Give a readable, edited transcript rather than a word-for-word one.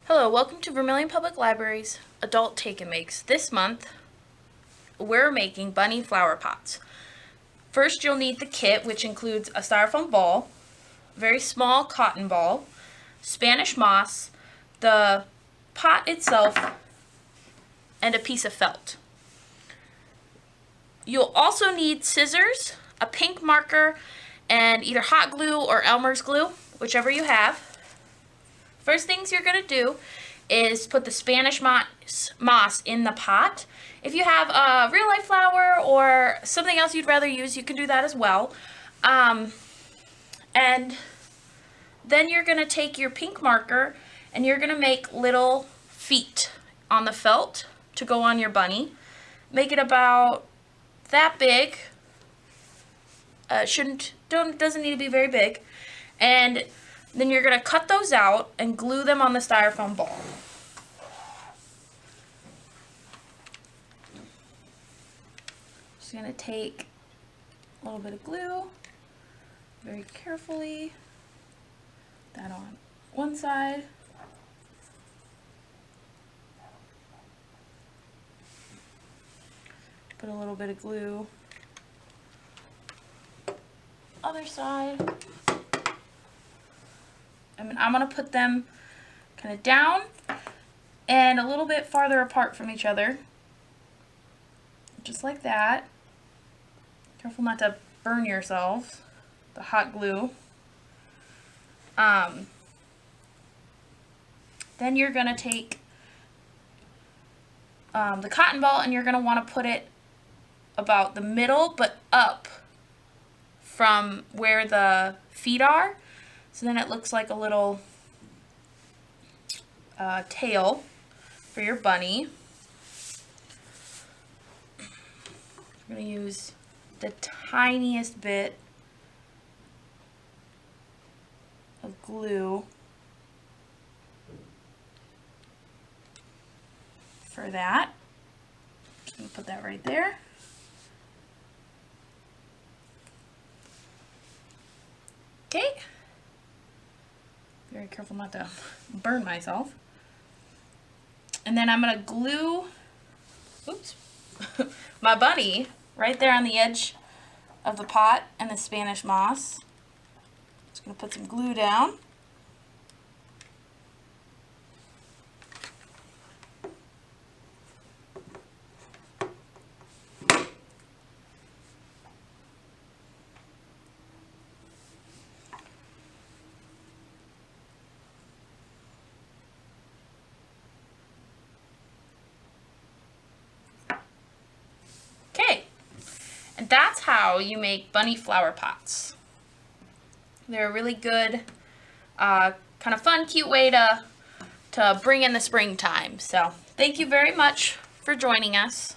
Hello, welcome to Vermillion Public Library's Adult Take and Makes. This month, we're making bunny flower pots. First, you'll need the kit, which includes a styrofoam ball, a very small cotton ball, Spanish moss, the pot itself, and a piece of felt. You'll also need scissors, a pink marker, and either hot glue or Elmer's glue, whichever you have. First things you're going to do is put the Spanish moss in the pot. If you have a real life flower or something else you'd rather use, you can do that as well. And then you're going to take your pink marker and you're going to make little feet on the felt to go on your bunny. Make it about that big. Doesn't need to be very big. And then you're going to cut those out and glue them on the styrofoam ball. Just going to take a little bit of glue, very carefully, that on one side. Put a little bit of glue, other side. I'm going to put them kind of down and a little bit farther apart from each other. Just like that. Careful not to burn yourself. The hot glue. Then you're going to take the cotton ball and you're going to want to put it about the middle but up from where the feet are. So then it looks like a little tail for your bunny. I'm going to use the tiniest bit of glue for that. Just going to put that right there. Okay. Very careful not to burn myself. And then I'm going to glue, my bunny right there on the edge of the pot and the Spanish moss. Just going to put some glue down. And that's how you make bunny flower pots. They're a really good, kind of fun, cute way to bring in the springtime. So thank you very much for joining us.